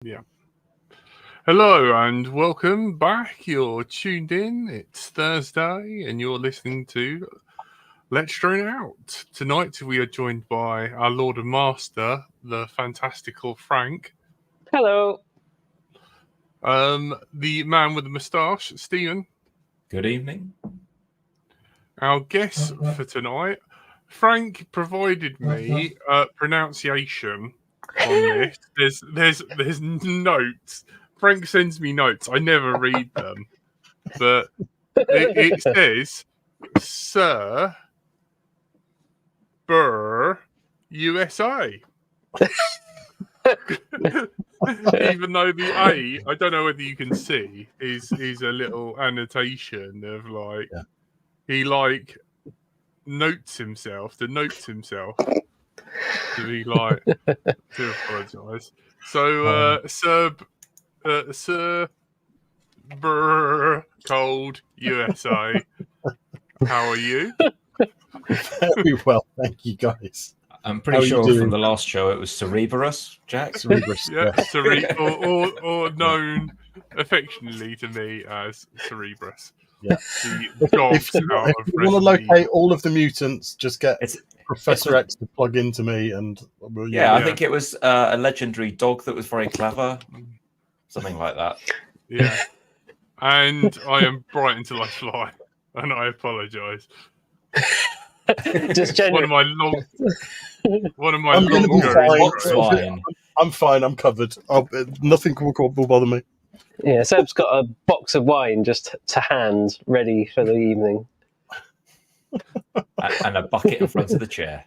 Yeah. Hello and welcome back. You're tuned in. It's Thursday and you're listening to Let's Drone Out. Tonight we are joined by our Lord and Master, the fantastical Frank. Hello. The man with the moustache, Stephen. Good evening. Our guest for tonight, Frank provided me pronunciation on this. There's notes. Frank sends me notes. I never read them, but it says Sir Burr USA. Even though the A, I don't know whether you can see, is a little annotation of he notes himself to be to apologise. So Sir Burr Cold USA. How are you? Very well, thank you, guys. I'm pretty sure from the last show it was Cerberus, Jack. Cerberus, yeah. Or known affectionately to me as Cerberus. Yeah. If you want to locate all of the mutants, just get Professor X to plug into me, and I think it was a legendary dog that was very clever, something like that. Yeah. And I am bright until I fly, and I apologise. Just one of my I'm going to be fine. I'm fine. I'm covered. Nothing will bother me. Yeah, Seb's got a box of wine just to hand, ready for the evening, and a bucket in front of the chair.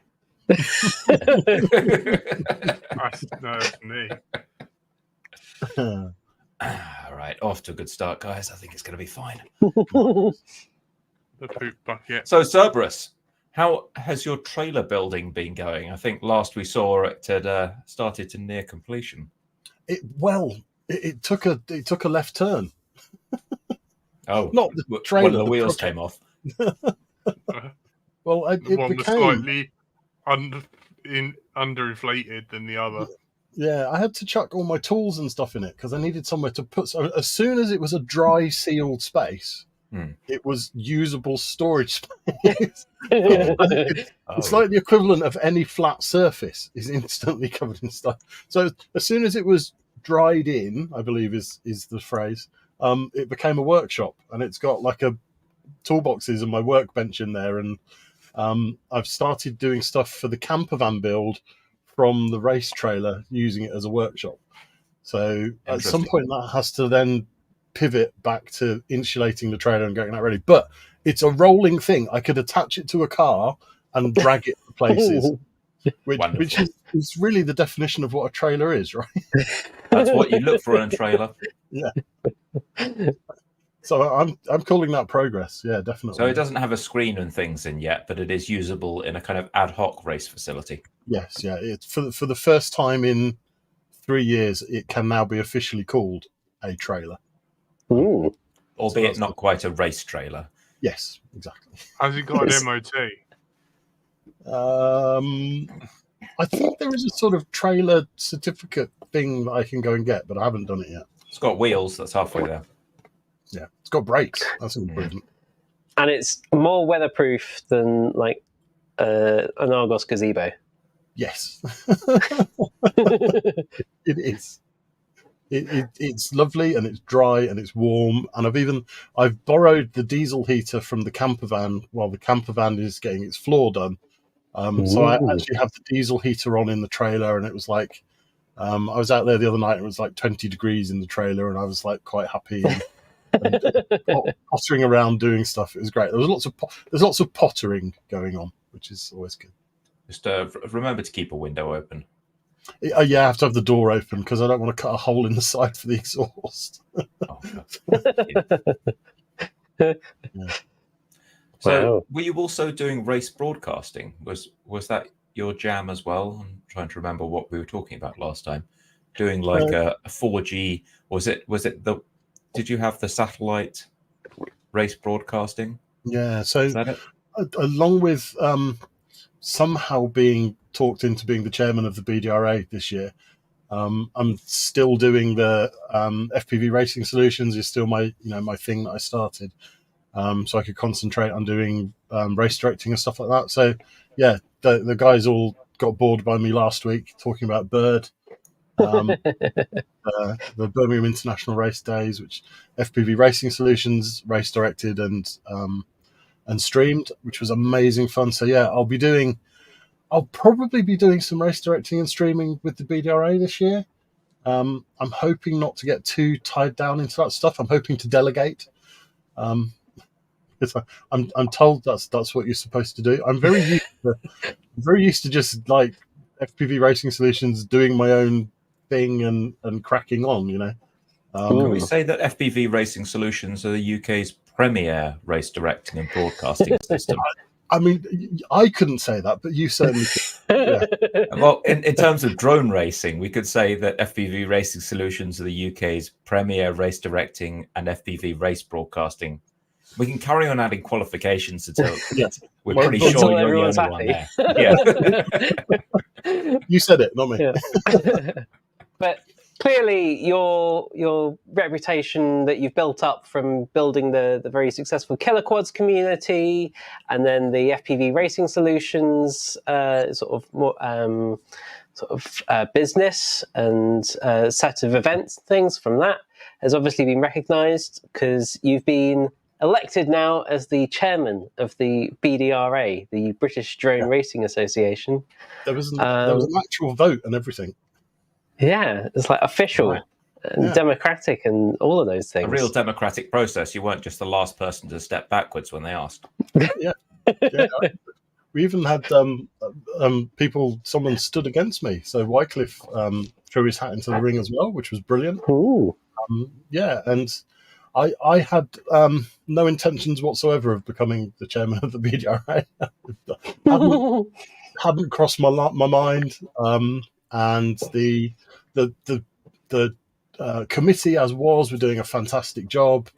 That's me. All right, off to a good start, guys. I think it's going to be fine. The poop bucket. So, Cerberus, how has your trailer building been going? I think last we saw it had started to near completion. It took a left turn. Oh, not the trailer. One of the wheels came off. Well, it one became was slightly underinflated than the other. Yeah, I had to chuck all my tools and stuff in it because I needed somewhere to put. So as soon as it was a dry, sealed space, it was usable storage space. It's like the equivalent of any flat surface is instantly covered in stuff. So as soon as it was dried in, I believe is the phrase, it became a workshop, and it's got like a toolboxes and my workbench in there, and I've started doing stuff for the camper van build from the race trailer, using it as a workshop. So at some point that has to then pivot back to insulating the trailer and getting that ready. But it's a rolling thing. I could attach it to a car and drag it to places, which is really the definition of what a trailer is, right? That's what you look for in a trailer. Yeah. So I'm calling that progress. Yeah, definitely. So it doesn't have a screen and things in yet, but it is usable in a kind of ad hoc race facility. Yes, yeah. It's for the first time in 3 years, it can now be officially called a trailer. Ooh. Albeit not quite a race trailer. Yes, exactly. Has it got an MOT? I think there is a sort of trailer certificate thing that I can go and get, but I haven't done it yet. It's got wheels. That's halfway there. Yeah, it's got brakes. That's an improvement. And it's more weatherproof than like an Argos gazebo. Yes, it is. It's lovely and it's dry and it's warm. And I've borrowed the diesel heater from the camper van while the camper van is getting its floor done. So I actually have the diesel heater on in the trailer, and it was like I was out there the other night. It was like 20 degrees in the trailer, and I was like quite happy. And pottering around doing stuff. It was great. There's lots of pottering going on, which is always good. Just remember to keep a window open. Yeah, I have to have the door open because I don't want to cut a hole in the side for the exhaust. Yeah. So, Wow. were you also doing race broadcasting? Was that your jam as well? I'm trying to remember what we were talking about last time. Doing like a 4G. Was it the? Did you have the satellite race broadcasting? Yeah. So Is that it? along with somehow being talked into being the chairman of the BDRA this year, I'm still doing the FPV Racing Solutions is still my thing that I started, so I could concentrate on doing race directing and stuff like that. So yeah, the guys all got bored by me last week talking about Bird, the Birmingham International Race Days, which FPV Racing Solutions race directed and streamed, which was amazing fun. So yeah, I'll probably be doing some race directing and streaming with the BDRA this year. I'm hoping not to get too tied down into that stuff. I'm hoping to delegate. Because I'm told that's what you're supposed to do. I'm very used to just like FPV Racing Solutions doing my own thing and cracking on, Can we say that FPV Racing Solutions are the UK's premier race directing and broadcasting system? I mean, I couldn't say that, but you certainly could. Yeah. Well, in terms of drone racing, we could say that FPV Racing Solutions are the UK's premier race directing and FPV race broadcasting. We can carry on adding qualifications until we're pretty sure you're the only one there. Yeah. You said it, not me. Yeah. But clearly, your reputation that you've built up from building the very successful Killer Quads community, and then the FPV Racing Solutions business and set of events, things from that, has obviously been recognised because you've been elected now as the chairman of the BDRA, the British Drone Racing Association. There was an actual vote and everything. Yeah, it's like official and democratic and all of those things. A real democratic process. You weren't just the last person to step backwards when they asked. Yeah. We even had someone stood against me. So Wycliffe threw his hat into the ring as well, which was brilliant. Ooh. And I had no intentions whatsoever of becoming the chairman of the BDRA. hadn't crossed my mind. And the committee as were doing a fantastic job.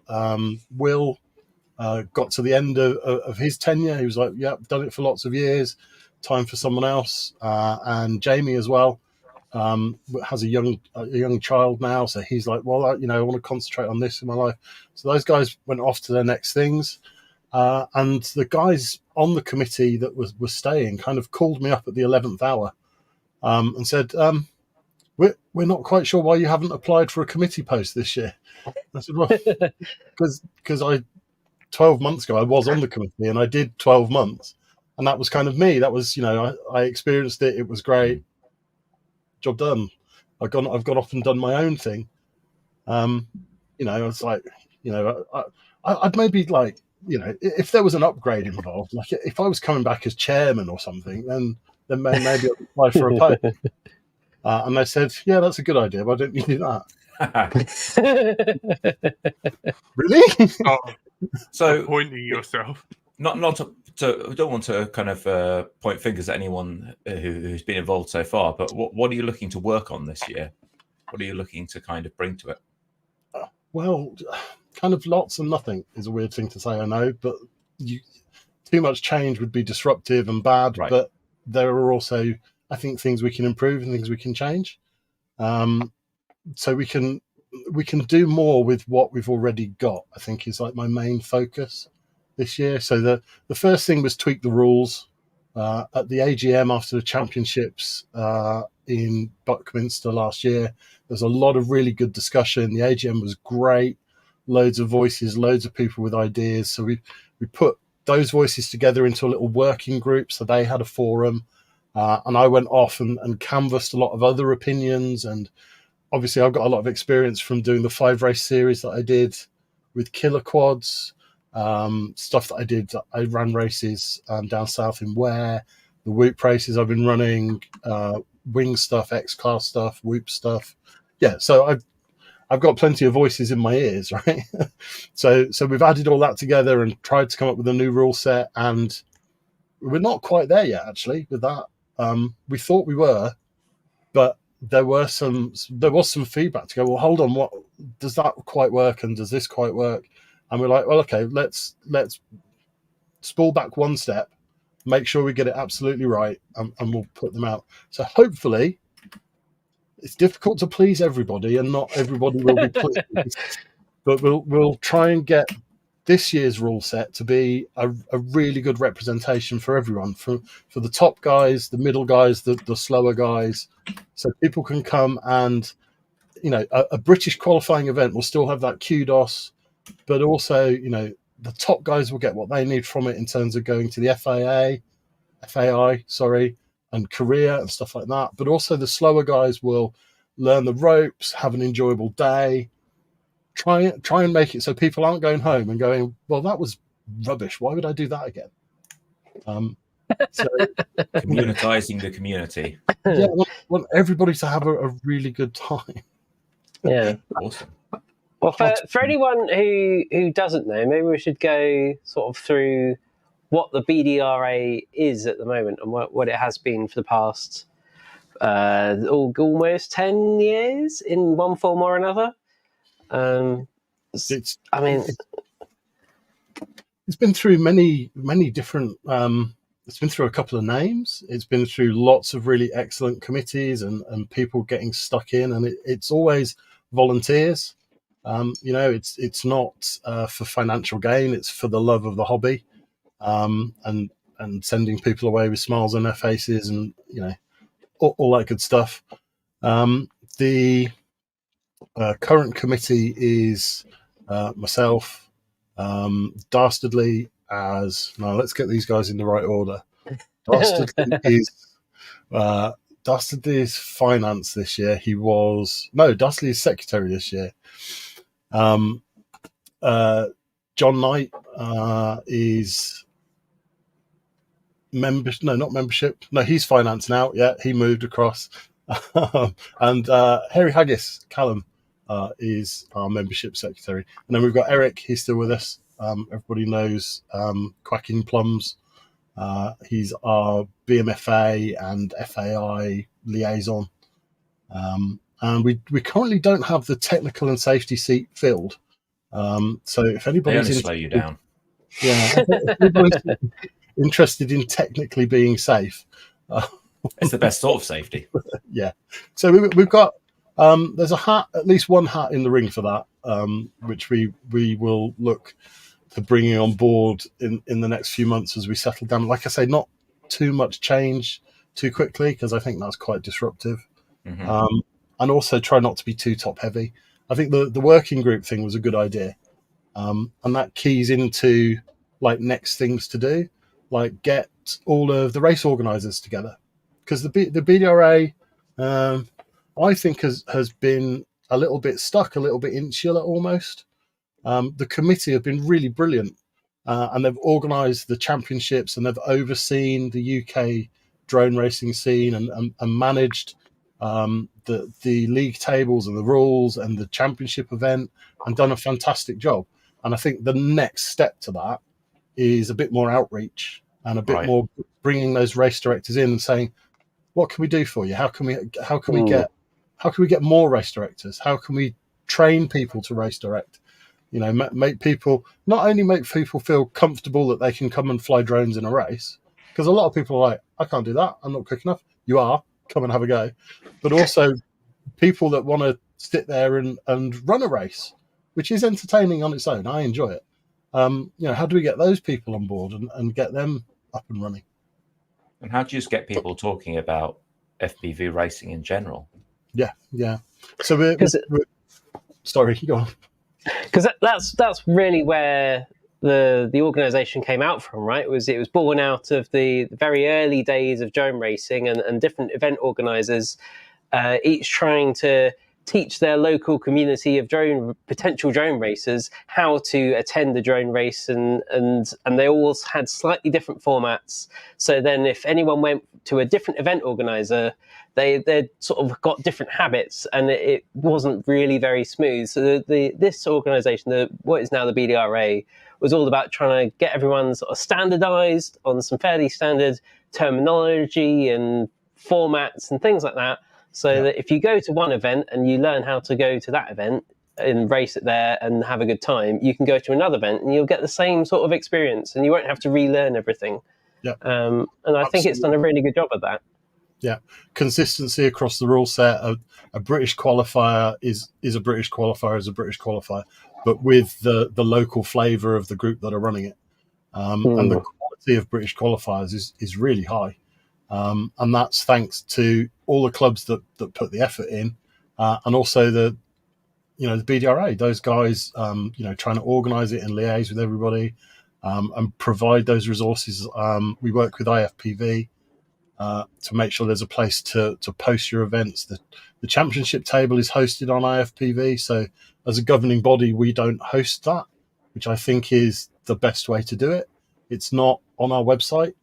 Will got to the end of his tenure. He was like, "Yeah, I've done it for lots of years. Time for someone else." And Jamie as well has a young child now, so he's like, "Well, I want to concentrate on this in my life." So those guys went off to their next things, and the guys on the committee that were staying kind of called me up at the 11th hour and said, "We're not quite sure why you haven't applied for a committee post this year." I said, "Well, because 12 months ago I was on the committee and I did 12 months, and that was kind of me. That was I experienced it. It was great. Job done. I've gone off and done my own thing." It's like I'd maybe like if there was an upgrade involved, like if I was coming back as chairman or something, then maybe I'd apply for a post. And they said, "Yeah, that's a good idea, but I don't need to do that." Really? Oh, so appointing yourself. Not to I don't want to kind of point fingers at anyone who's been involved so far, but what are you looking to work on this year? What are you looking to kind of bring to it? Well, kind of lots and nothing is a weird thing to say, I know, but too much change would be disruptive and bad. Right. But there are also, I think, things we can improve and things we can change. So we can do more with what we've already got, I think, is like my main focus this year. So the first thing was tweak the rules. At the AGM after the championships in Buckminster last year, there's a lot of really good discussion. The AGM was great, loads of voices, loads of people with ideas. So we put those voices together into a little working group. So they had a forum, and I went off and canvassed a lot of other opinions. And obviously I've got a lot of experience from doing the 5-race series that I did with Killer Quads. Stuff that I did. I ran races down south in Ware, the Whoop races I've been running, wing stuff, X-Class stuff, Whoop stuff. Yeah, so I've got plenty of voices in my ears, right? So we've added all that together and tried to come up with a new rule set, and we're not quite there yet, actually, with that. We thought we were, but there was some feedback to go, well, hold on, what does that quite work, and does this quite work? And we're like, well, okay, let's spool back one step, make sure we get it absolutely right, and we'll put them out. So hopefully it's difficult to please everybody, and not everybody will be pleased. But we'll try and get this year's rule set to be a really good representation for everyone, for the top guys, the middle guys, the slower guys, so people can come and, you know, a British qualifying event will still have that kudos, but also, you know, the top guys will get what they need from it in terms of going to the FAI, and Korea and stuff like that. But also the slower guys will learn the ropes, have an enjoyable day. Try and make it so people aren't going home and going, well, that was rubbish. Why would I do that again? So Communitizing the community. Yeah, I want everybody to have a really good time. Yeah. Awesome. Well, for anyone who doesn't know, maybe we should go sort of through what the BDRA is at the moment and what it has been for the past almost 10 years in one form or another. It's been through many different. It's been through a couple of names. It's been through lots of really excellent committees and people getting stuck in, and it's always volunteers. You know, it's not for financial gain. It's for the love of the hobby, and sending people away with smiles on their faces, and, you know, all that good stuff. The current committee is myself, Dastardly as... Now, let's get these guys in the right order. Dastardly is finance this year. Dastardly is secretary this year. John Knight is not membership. No, he's finance now. Yeah, he moved across. And Harry Haggis, Callum, is our membership secretary. And then we've got Eric, he's still with us. Everybody knows Quacking Plums. He's our BMFA and FAI liaison. And we currently don't have the technical and safety seat filled. So if anybody's slow you down. Yeah, if anybody's interested in technically being safe, it's the best sort of safety. Yeah. So we've got there's at least one hat in the ring for that, which we will look to bringing on board in the next few months as we settle down. Like I say, not too much change too quickly, because I think that's quite disruptive. Mm-hmm. And also try not to be too top heavy. I think the working group thing was a good idea. And that keys into like next things to do, like get all of the race organisers together. Because the BDRA, I think, has been a little bit stuck, a little bit insular almost. The committee have been really brilliant, and they've organised the championships, and they've overseen the UK drone racing scene, and managed the league tables and the rules and the championship event, and done a fantastic job. And I think the next step to that is a bit more outreach and a bit more bringing those race directors in and saying, what can we do for you? How can we get more race directors? How can we train people to race direct? You know, make people feel comfortable that they can come and fly drones in a race. Because a lot of people are like, I can't do that. I'm not quick enough. You are. Come and have a go. But also people that want to sit there and run a race, which is entertaining on its own. I enjoy it. You know, how do we get those people on board and get them up and running? And how do you just get people talking about FPV racing in general? Yeah. So we're sorry, go on. Because that's really where the organisation came out from, right? It was born out of the very early days of drone racing and different event organisers, each trying to teach their local community of potential drone racers how to attend a drone race, and they all had slightly different formats. So then if anyone went to a different event organizer, they sort of got different habits, and it wasn't really very smooth. So this organisation, what is now the BDRA, was all about trying to get everyone sort of standardised on some fairly standard terminology and formats and things like that. So that if you go to one event and you learn how to go to that event and race it there and have a good time, you can go to another event and you'll get the same sort of experience, and you won't have to relearn everything. Yeah. And I think it's done a really good job of that. Yeah, consistency across the rule set. A British qualifier is a British qualifier is a British qualifier, but with the local flavour of the group that are running it. And the quality of British qualifiers is really high. And that's thanks to all the clubs that put the effort in, and also the BDRA, those guys, trying to organise it and liaise with everybody, and provide those resources. We work with IFPV to make sure there's a place to post your events. The championship table is hosted on IFPV, so as a governing body, we don't host that, which I think is the best way to do it. It's not on our website,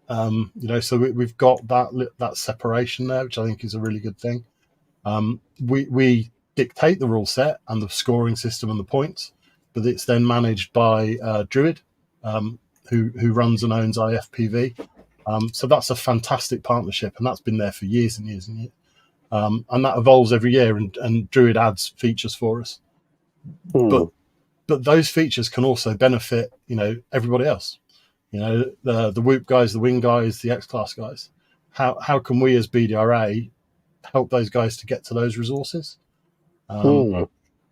so we've got that separation there, which I think is a really good thing. We dictate the rule set and the scoring system and the points, but it's then managed by Druid, who runs and owns IFPV. So that's a fantastic partnership, and that's been there for years and years and years. And that evolves every year, and Druid adds features for us. But those features can also benefit, everybody else. The Whoop guys, the Wing guys, the X-Class guys. How can we as BDRA help those guys to get to those resources?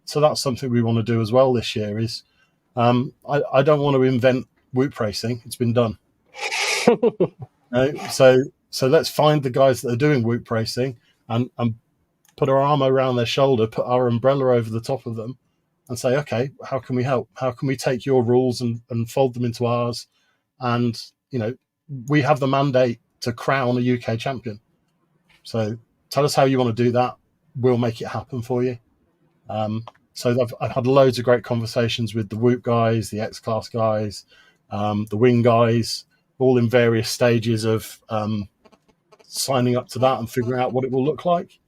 So that's something we want to do as well this year. Is I don't want to invent Whoop racing; it's been done. So let's find the guys that are doing Whoop racing and put our arm around their shoulder, put our umbrella over the top of them, and say, okay, how can we help? How can we take your rules and fold them into ours? And we have the mandate to crown a UK champion. So tell us how you want to do that. We'll make it happen for you. So I've had loads of great conversations with the Whoop guys, the X-Class guys, the Wing guys, all in various stages of signing up to that and figuring out what it will look like.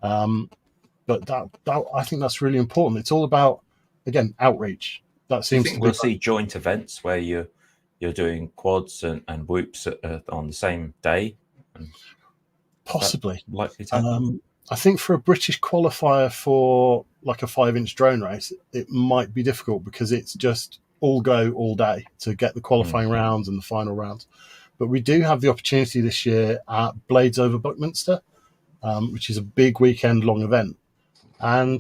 But that I think that's really important. It's all about, again, outreach. That seems to we'll see joint events where you're doing quads and whoops on the same day. Possibly. Likely to happen? I think for a British qualifier for like a 5-inch drone race, it might be difficult because it's just all go all day to get the qualifying rounds and the final rounds. But we do have the opportunity this year at Blades over Buckminster, which is a big weekend-long event. And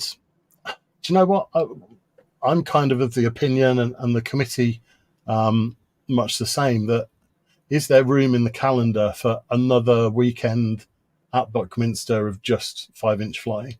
do you know what? I'm kind of the opinion, and the committee much the same, that is there room in the calendar for another weekend at Buckminster of just 5-inch flying?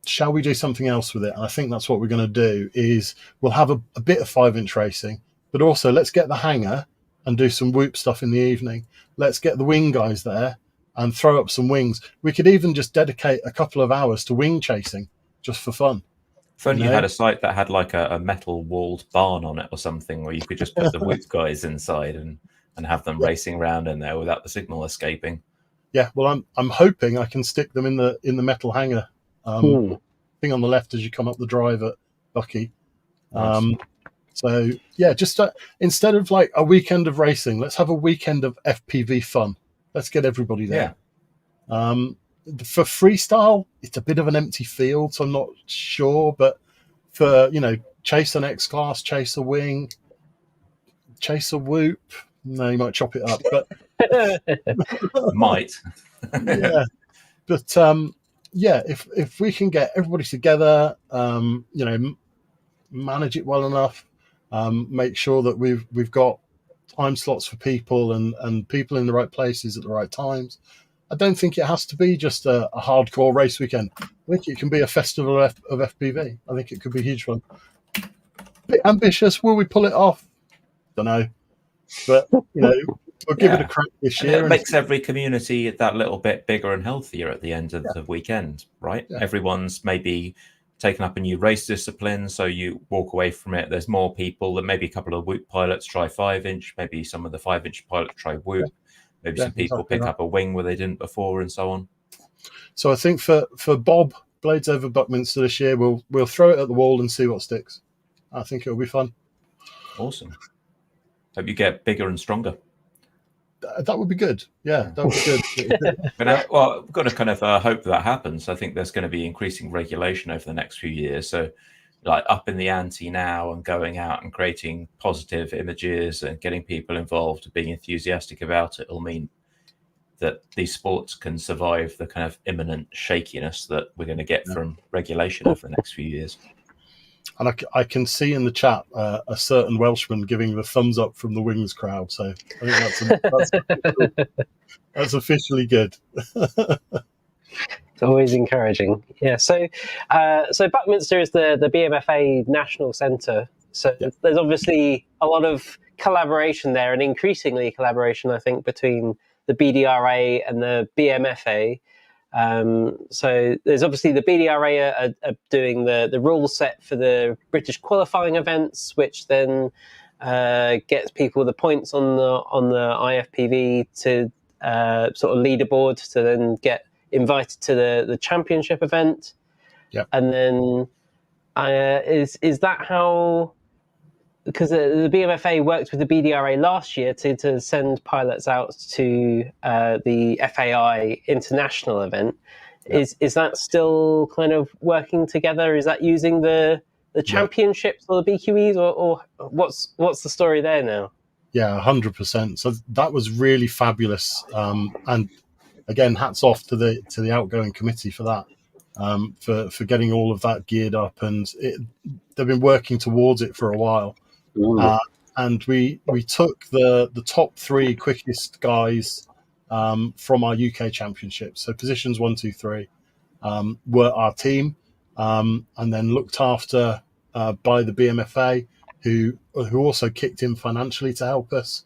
Shall we do something else with it? And I think that's what we're going to do. Is we'll have a bit of 5-inch racing, but also let's get the hangar and do some Whoop stuff in the evening. Let's get the Wing guys there and throw up some wings. We could even just dedicate a couple of hours to wing chasing just for fun. If only you had a site that had like a metal walled barn on it or something, where you could just put the Whoop guys inside and have them racing around in there without the signal escaping. Yeah, well, I'm hoping I can stick them in the metal hangar. Thing on the left as you come up the drive at Bucky. Nice. So yeah, just instead of like a weekend of racing, let's have a weekend of FPV fun. Let's get everybody there. Yeah. For freestyle, it's a bit of an empty field, so I'm not sure. But for chase an X-Class, chase a Wing, chase a Whoop, no, you might chop it up, but might. Yeah, but yeah, if we can get everybody together, manage it well enough, make sure that we've got time slots for people and people in the right places at the right times. I don't think it has to be just a hardcore race weekend. I think it can be a festival of FPV. I think it could be huge fun. Bit ambitious. Will we pull it off? Don't know. But, we'll give it a crack this year. It makes every community that little bit bigger and healthier at the end of the weekend, right? Yeah. Everyone's maybe taken up a new race discipline, so you walk away from it. There's more people. That maybe a couple of Whoop pilots try 5-inch. Maybe some of the 5-inch pilots try Whoop. Yeah. Maybe some people pick up a Wing where they didn't before, and so on. So I think for Bob, Blades over Buckminster this year, we'll throw it at the wall and see what sticks. I think it'll be fun. Awesome. Hope you get bigger and stronger. That would be good. Yeah, that would be good. But we've got to kind of hope that happens. I think there's going to be increasing regulation over the next few years. So like upping the ante now and going out and creating positive images and getting people involved and being enthusiastic about it will mean that these sports can survive the kind of imminent shakiness that we're going to get from regulation over the next few years. And I can see in the chat a certain Welshman giving the thumbs up from the Wings crowd. So I think that's officially good. It's always encouraging. Yeah. So Buckminster is the BMFA National Centre. So there's obviously a lot of collaboration there, and increasingly collaboration, I think, between the BDRA and the BMFA. So there's obviously the BDRA are doing the rule set for the British qualifying events, which then gets people the points on the IFPV to sort of leaderboard to then get invited to the championship event. Yep. And then is that how? Because the BMFA worked with the BDRA last year to send pilots out to the FAI international event. Yep. Is that still kind of working together? Is that using the championships or the BQEs, or what's the story there now? Yeah, 100%. So that was really fabulous. And again, hats off to the outgoing committee for that, for getting all of that geared up, and they've been working towards it for a while. And we took the top 3 quickest guys from our UK championship. So positions 1, 2, 3 were our team, and then looked after by the BMFA, who also kicked in financially to help us.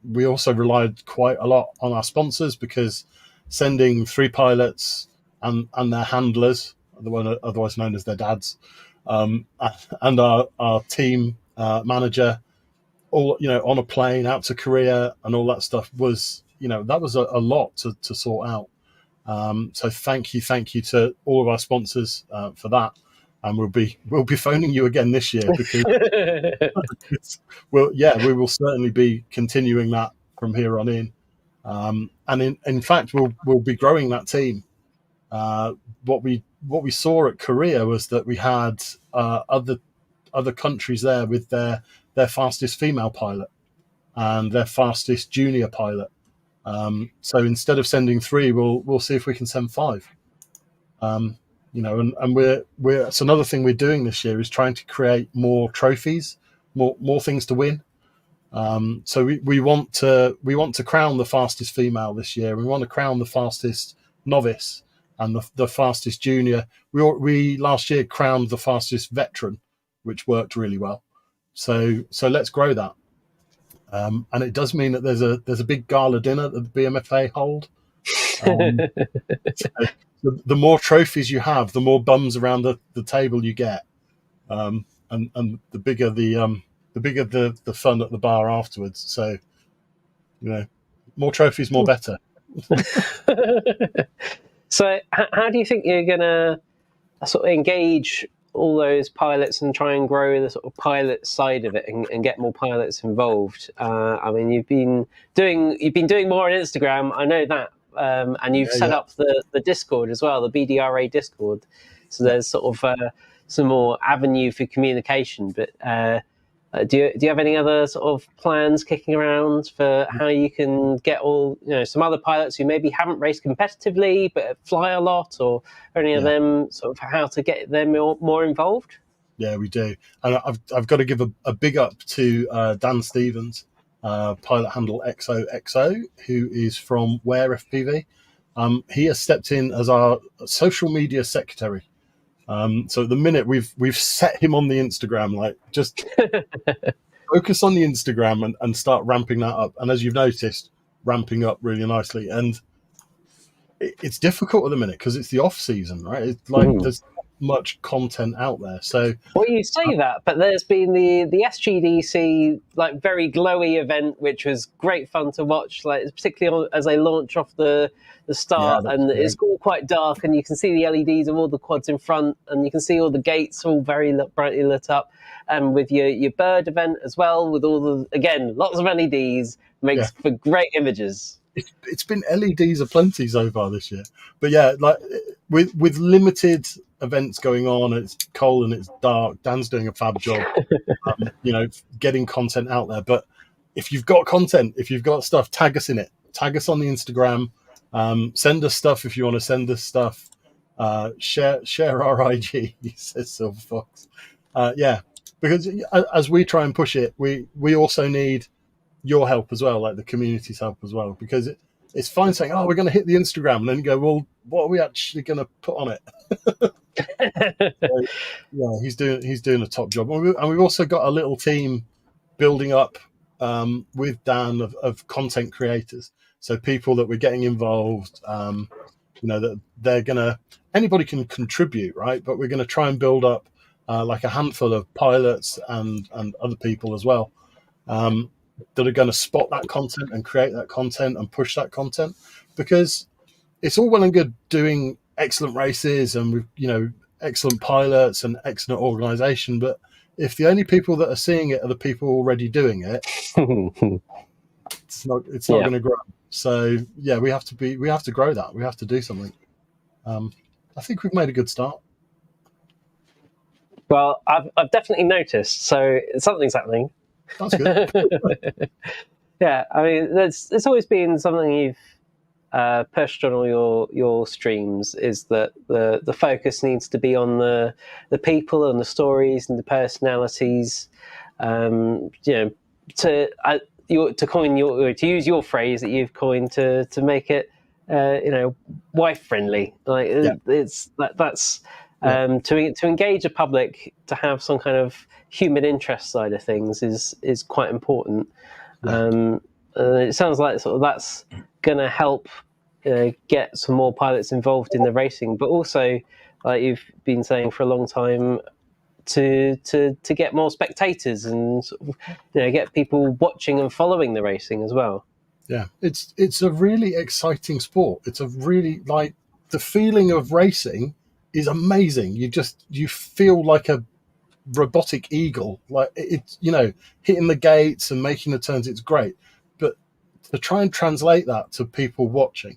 We also relied quite a lot on our sponsors, because sending 3 pilots and their handlers, otherwise known as their dads, and our team manager, all on a plane out to Korea and all that stuff was that was a lot to sort out. So thank you to all of our sponsors for that, and we'll be phoning you again this year, because we will certainly be continuing that from here on in, and in fact we'll be growing that team. What we saw at Korea was that we had other countries there with their fastest female pilot and their fastest junior pilot. So instead of sending 3, we'll see if we can send 5. And it's another thing we're doing this year is trying to create more trophies, more things to win. So we want to crown the fastest female this year. We want to crown the fastest novice and the fastest junior. We last year crowned the fastest veteran, which worked really well. So let's grow that. And it does mean that there's a big gala dinner that the BMFA hold. So the more trophies you have, the more bums around the table you get, and the bigger the fun at the bar afterwards. So more trophies, more better. So how do you think you're gonna sort of engage all those pilots and try and grow the sort of pilot side of it and get more pilots involved? I mean, you've been doing more on Instagram, I know that, and you've set up the Discord as well, the BDRA Discord. So there's sort of some more avenue for communication. But do you have any other sort of plans kicking around for how you can get all some other pilots who maybe haven't raced competitively but fly a lot, or any of them, sort of how to get them more involved? Yeah, we do. And I've got to give a big up to Dan Stevens, pilot handle XOXO, who is from Ware FPV. He has stepped in as our social media secretary. So at the minute we've set him on the Instagram, like just focus on the Instagram and start ramping that up. And as you've noticed, ramping up really nicely. And it's difficult at the minute because it's the off season, right? It's like there's not much content out there. So well, you say that, but there's been the SGDC like very glowy event, which was great fun to watch. Like particularly as they launch off the start, and it's all quite dark, and you can see the LEDs of all the quads in front, and you can see all the gates all very brightly lit up. And with your bird event as well, with all the lots of LEDs, makes for great images. It's been LEDs aplenty so far this year, but like with limited events going on, and it's cold and it's dark. Dan's doing a fab job, getting content out there. But if you've got content, if you've got stuff, tag us in it. Tag us on the Instagram. Send us stuff if you want to send us stuff. Share our IG, says Silver Fox. Because as we try and push it, we also need your help as well, like the community's help as well. Because it's fine saying, "Oh, we're going to hit the Instagram," and then you go, "Well, what are we actually going to put on it?" So, he's doing a top job, and we've also got a little team building up with Dan of content creators. So people that we're getting involved, that they're gonna, anybody can contribute, right? But we're going to try and build up like a handful of pilots and other people as well that are going to spot that content and create that content and push that content, because it's all well and good doing excellent races and with excellent pilots and excellent organization, but if the only people that are seeing it are the people already doing it, it's not going to grow. So we have to grow that. We have to do something. I think we've made a good start. Well, I've definitely noticed. So something's happening. That's good. Yeah, I mean, it's always been something you've pushed on all your streams, is that the focus needs to be on the people and the stories and the personalities. To use your phrase that you've coined to make it wife friendly. Like that's to engage a public, to have some kind of human interest side of things is quite important. It sounds like sort of that's going to help get some more pilots involved in the racing, but also, like you've been saying for a long time, to get more spectators and sort of, get people watching and following the racing as well. Yeah, it's a really exciting sport. It's a really, like, the feeling of racing is amazing. You feel like a robotic eagle, like it's hitting the gates and making the turns. It's great, but to try and translate that to people watching,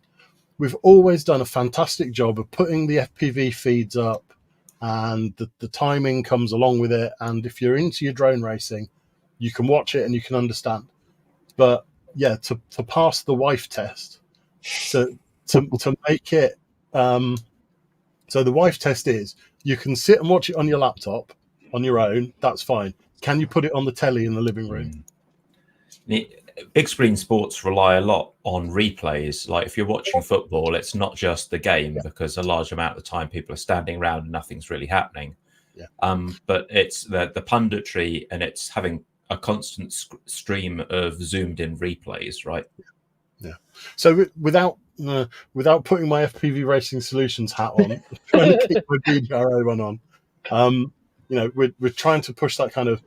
we've always done a fantastic job of putting the FPV feeds up, and the timing comes along with it. And if you're into your drone racing, you can watch it and you can understand. But to pass the wife test, to make it so the wife test is, you can sit and watch it on your laptop on your own, that's fine. Can you put it on the telly in the living room? Big screen sports rely a lot on replays. Like if you're watching football, it's not just the game, because a large amount of the time people are standing around and nothing's really happening. But it's the punditry, and it's having a constant stream of zoomed in replays, right? So without putting my FPV Racing Solutions hat on, trying to keep my BDRA one on, we're trying to push that kind of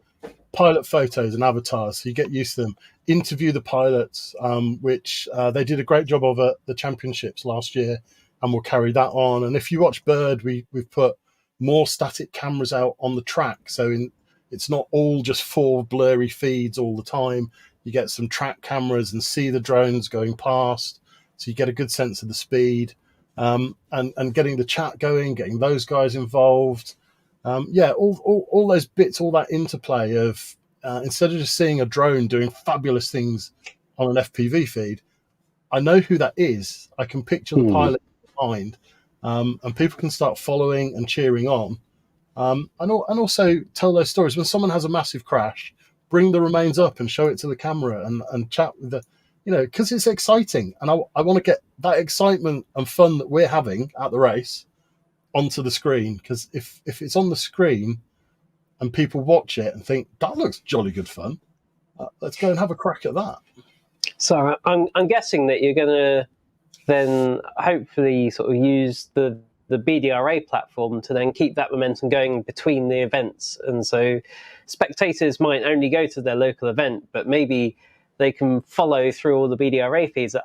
pilot photos and avatars, so you get used to them. Interview the pilots, which they did a great job of at the championships last year, and we'll carry that on. And if you watch Bird, we've put more static cameras out on the track, so it's not all just 4 blurry feeds all the time. You get some track cameras and see the drones going past, so you get a good sense of the speed, and getting the chat going, getting those guys involved. All those bits, all that interplay of instead of just seeing a drone doing fabulous things on an FPV feed, I know who that is. I can picture the pilot in mind, and people can start following and cheering on, and also tell those stories. When someone has a massive crash, bring the remains up and show it to the camera and chat with the, because it's exciting, and I want to get that excitement and fun that we're having at the race onto the screen, because if it's on the screen and people watch it and think that looks jolly good fun, let's go and have a crack at that. So I'm guessing that you're going to then hopefully sort of use the BDRA platform to then keep that momentum going between the events, and so spectators might only go to their local event, but maybe they can follow through all the BDRA feeds that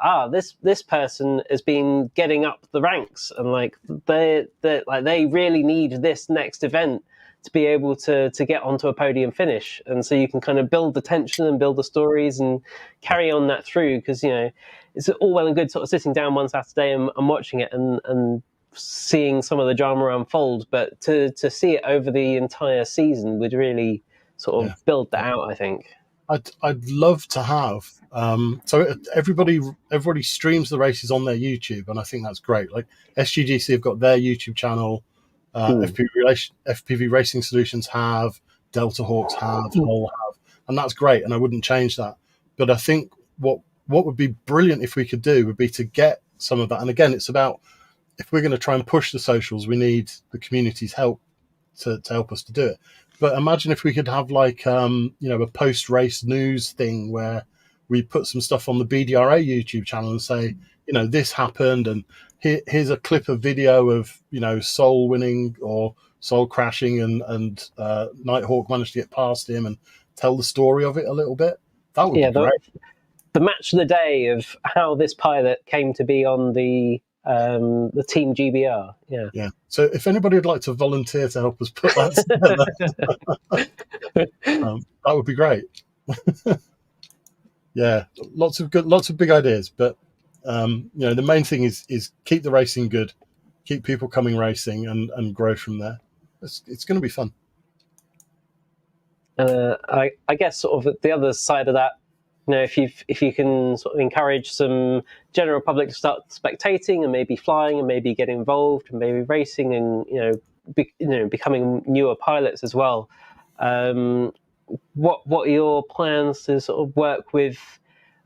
this person has been getting up the ranks, and like they really need this next event to be able to get onto a podium finish. And so you can kind of build the tension and build the stories and carry on that through, because it's all well and good sort of sitting down one Saturday and watching it and seeing some of the drama unfold, but to see it over the entire season would really sort of build that out, I think. I'd love to have so everybody streams the races on their YouTube, and I think that's great. Like SGGC have got their YouTube channel, FPV Racing Solutions have, Delta Hawks have, Hull have, and that's great, and I wouldn't change that. But I think what would be brilliant if we could do would be to get some of that. And again, it's about, if we're going to try and push the socials, we need the community's help to help us to do it. But imagine if we could have like, a post-race news thing where we put some stuff on the BDRA YouTube channel and say, this happened, and here's a clip of video of, Soul winning or Soul crashing, and Nighthawk managed to get past him, and tell the story of it a little bit. That would be great. The match of the day of how this pilot came to be on the Team GBR. Yeah. So if anybody would like to volunteer to help us put that together, that would be great. Yeah, lots of big ideas, but the main thing is keep the racing good, keep people coming racing, and grow from there. It's going to be fun. I guess sort of the other side of that, if you can sort of encourage some general public to start spectating and maybe flying and maybe get involved and maybe racing and becoming newer pilots as well. What are your plans to sort of work with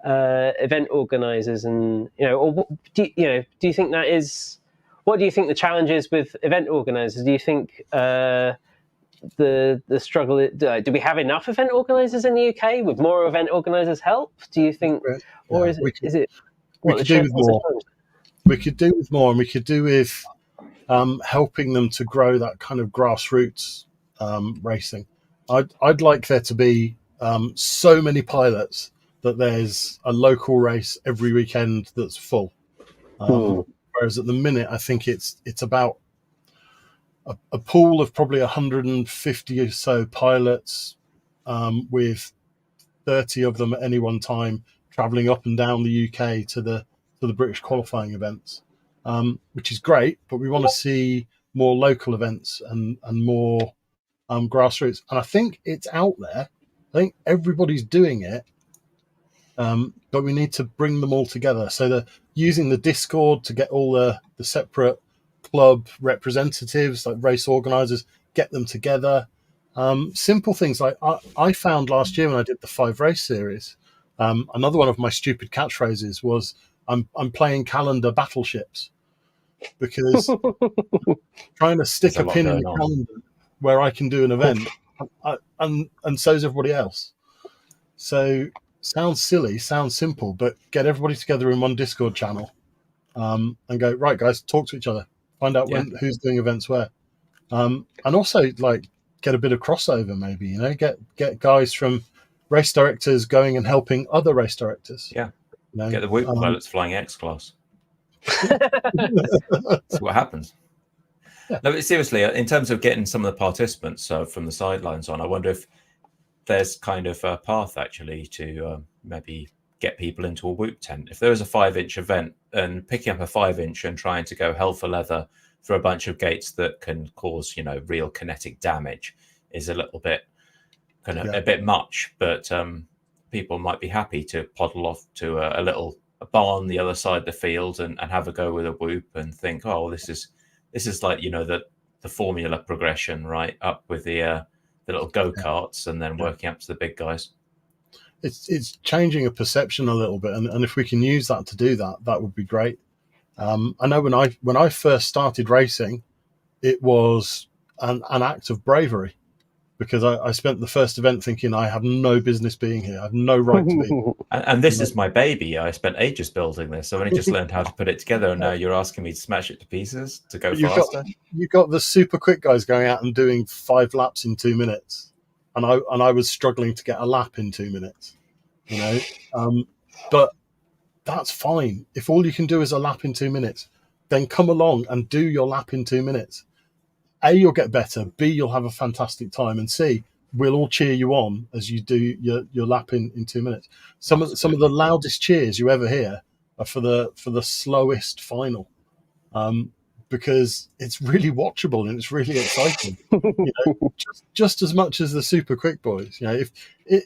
event organisers, and or do you think that is, what do you think the challenge is with event organisers? Do you think the struggle, do we have enough event organisers in the UK? Would more event organisers help, do you think? Or is it we could do with more. We could do with more, and we could do with helping them to grow that kind of grassroots racing. I'd like there to be so many pilots that there's a local race every weekend that's full. Whereas at the minute, I think it's about a pool of probably 150 or so pilots, with 30 of them at any one time traveling up and down the UK to the British qualifying events, which is great. But we want to see more local events and more grassroots. And I think it's out there. I think everybody's doing it, but we need to bring them all together. So they're using the Discord to get all the separate club representatives, like race organisers, get them together. Simple things like I found last year when I did the 5 race series, another one of my stupid catchphrases was I'm playing calendar battleships, because trying to stick a pin in the calendar where I can do an event, and so's everybody else. So sounds silly, sounds simple, but get everybody together in one Discord channel, and go, right, guys, talk to each other, find out who's doing events where, and also like get a bit of crossover, maybe, get guys from race directors going and helping other race directors. Get the Whoop pilots flying X class. That's what happens. No, but seriously, in terms of getting some of the participants from the sidelines on, I wonder if there's kind of a path actually to maybe get people into a Whoop tent. If there was a 5-inch event, and picking up a 5-inch and trying to go hell for leather for a bunch of gates that can cause, real kinetic damage is a little bit a bit much. But people might be happy to poddle off to a little barn the other side of the field and have a go with a Whoop and think, oh, this is like, the formula progression, right? Up with the little go-karts and then working up to the big guys. It's changing a perception a little bit, and if we can use that to do that, that would be great. I know when I first started racing, it was an act of bravery, because I spent the first event thinking I have no business being here. I have no right to be here. And this is my baby. I spent ages building this. I've only just learned how to put it together, and now you're asking me to smash it to pieces to go faster. You've got the super quick guys going out and doing 5 laps in 2 minutes, and I was struggling to get a lap in 2 minutes. But that's fine. If all you can do is a lap in 2 minutes, then come along and do your lap in 2 minutes. A, you'll get better. B, you'll have a fantastic time. And C, we'll all cheer you on as you do your lap in 2 minutes. Some of the loudest cheers you ever hear are for the slowest final. because it's really watchable and it's really exciting. Just as much as the super quick boys. If it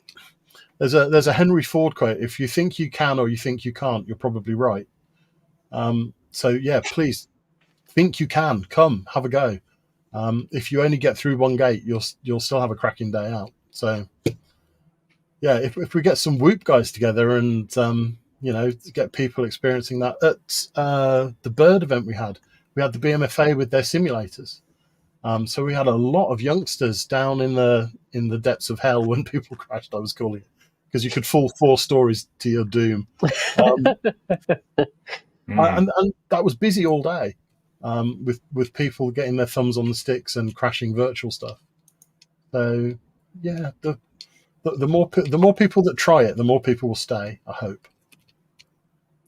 there's a Henry Ford quote: "If you think you can or you think you can't, you're probably right." So yeah, please think you can. Come, have a go. If you only get through one gate, you'll still have a cracking day out. So yeah, if we get some Whoop guys together and get people experiencing that at the Bird event we had the BMFA with their simulators. So we had a lot of youngsters down in the depths of hell when people crashed, I was calling it, because you could fall 4 stories to your doom. And that was busy all day, with people getting their thumbs on the sticks and crashing virtual stuff. So yeah, the more people that try it, the more people will stay, I hope.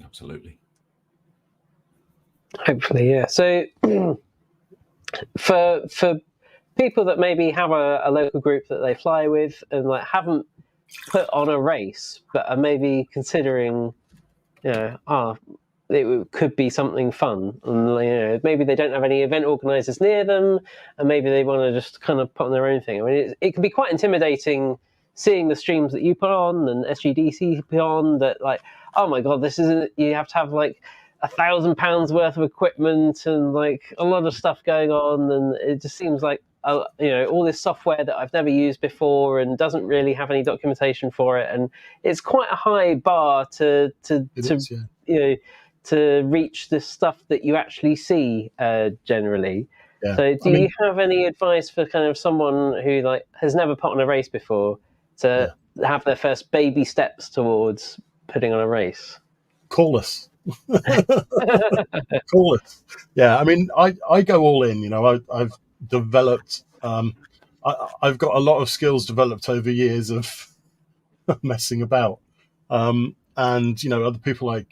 Absolutely. Hopefully, yeah. So for people that maybe have a local group that they fly with and like haven't put on a race, but are maybe considering, it could be something fun, and maybe they don't have any event organisers near them, and maybe they want to just kind of put on their own thing. I mean, it can be quite intimidating seeing the streams that you put on and SGDC put on. That like, oh my god, this isn't. You have to have like £1,000 worth of equipment and like a lot of stuff going on, and it just seems like all this software that I've never used before and doesn't really have any documentation for it, and it's quite a high bar to reach the stuff that you actually see generally. Yeah. So do you have any advice for kind of someone who like has never put on a race before to have their first baby steps towards putting on a race? Call us. Call us. Yeah, I mean, I go all in. I've developed. I've got a lot of skills developed over years of messing about. And other people like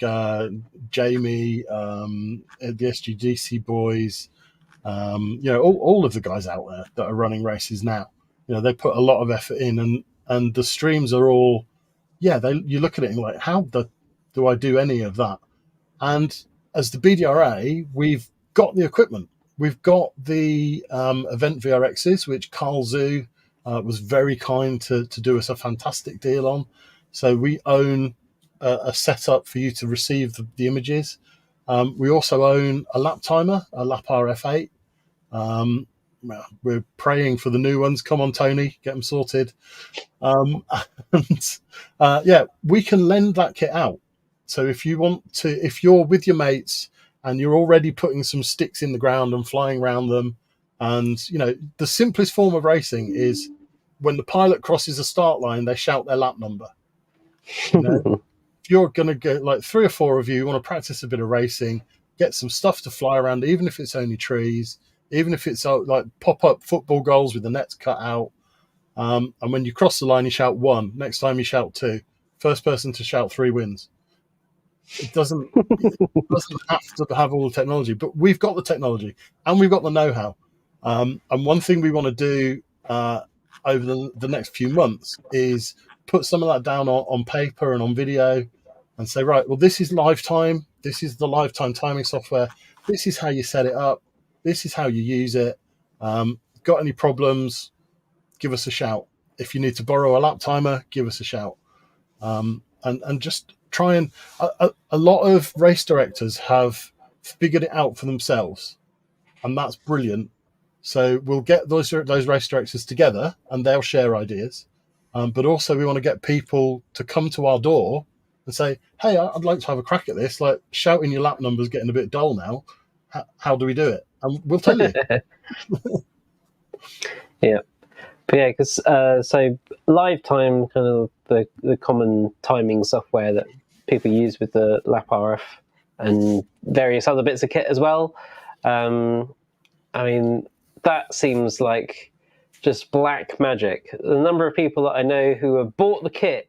Jamie, the SGDC boys, all of the guys out there that are running races now. They put a lot of effort in, and the streams are all, you look at it and like, how do I do any of that? And as the BDRA, we've got the equipment. We've got the event VRXs, which Carl Zoo was very kind to do us a fantastic deal on. So we own a setup for you to receive the images. We also own a lap timer, a lap RF8. We're praying for the new ones. Come on, Tony, get them sorted. We can lend that kit out. So if you're with your mates and you're already putting some sticks in the ground and flying around them, and the simplest form of racing is when the pilot crosses a start line, they shout their lap number. If you're going to go, like 3 or 4 of you want to practice a bit of racing, get some stuff to fly around, even if it's only trees, even if it's like pop-up football goals with the nets cut out. And when you cross the line, you shout 1. Next time you shout 2. First person to shout 3 wins. It doesn't have to have all the technology, but we've got the technology and we've got the know-how. And one thing we want to do over the next few months is put some of that down on paper and on video and say, right, well, this is lifetime. This is the lifetime timing software. This is how you set it up. This is how you use it. Got any problems, give us a shout. If you need to borrow a lap timer, give us a shout. And just try and a lot of race directors have figured it out for themselves, and that's brilliant. So we'll get those race directors together and they'll share ideas, but also we want to get people to come to our door and say, hey, I'd like to have a crack at this. Like, shouting your lap number's getting a bit dull now. How do we do it? And we'll tell you. Yeah. But yeah, because so live time, kind of the common timing software that people use with the lap RF and various other bits of kit as well. I mean, that seems like just black magic. The number of people that I know who have bought the kit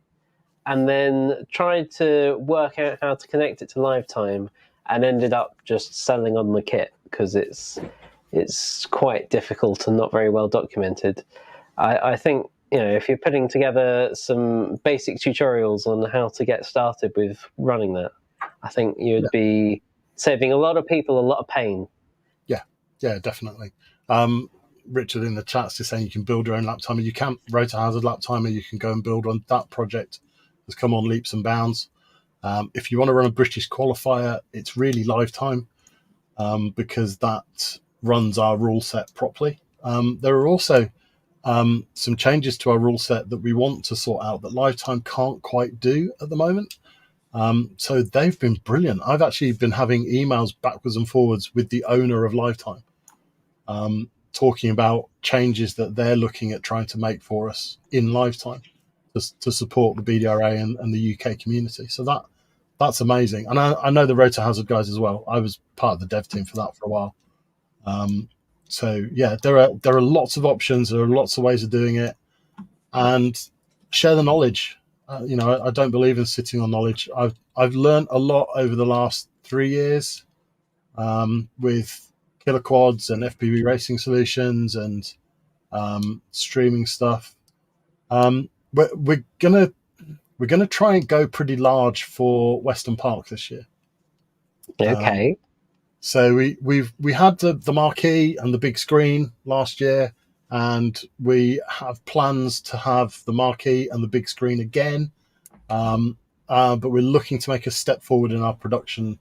and then tried to work out how to connect it to live time and ended up just selling on the kit because it's quite difficult and not very well documented. I think, if you're putting together some basic tutorials on how to get started with running that, I think you'd be saving a lot of people a lot of pain. Yeah, definitely. Richard in the chat's just saying you can build your own lap timer. You can Rotor Hazard lap timer. You can go and build one. That project has come on leaps and bounds. If you want to run a British qualifier, it's really live time because that runs our rule set properly. There are also some changes to our rule set that we want to sort out that live time can't quite do at the moment. So they've been brilliant. I've actually been having emails backwards and forwards with the owner of Lifetime, talking about changes that they're looking at trying to make for us in Lifetime to support the BDRA and the UK community. So that's amazing. And I know the Rotor Hazard guys as well. I was part of the dev team for that for a while. So yeah, there are lots of options. There are lots of ways of doing it, and share the knowledge. I don't believe in sitting on knowledge. I've learned a lot over the last 3 years with Killer Quads and FPV racing solutions and streaming stuff. We're gonna try and go pretty large for Western Park this year. Okay. So we had the marquee and the big screen last year, and we have plans to have the marquee and the big screen again. But we're looking to make a step forward in our production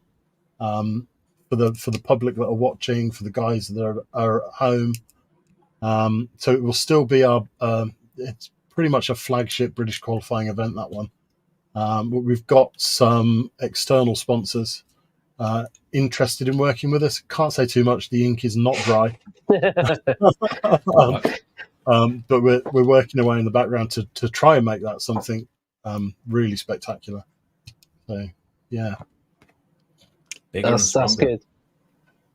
for the public that are watching, for the guys that are at home. So it will still be it's pretty much a flagship British qualifying event, that one. But we've got some external sponsors interested in working with us. Can't say too much. The ink is not dry. But we're working away in the background to try and make that something really spectacular. So yeah, that's good.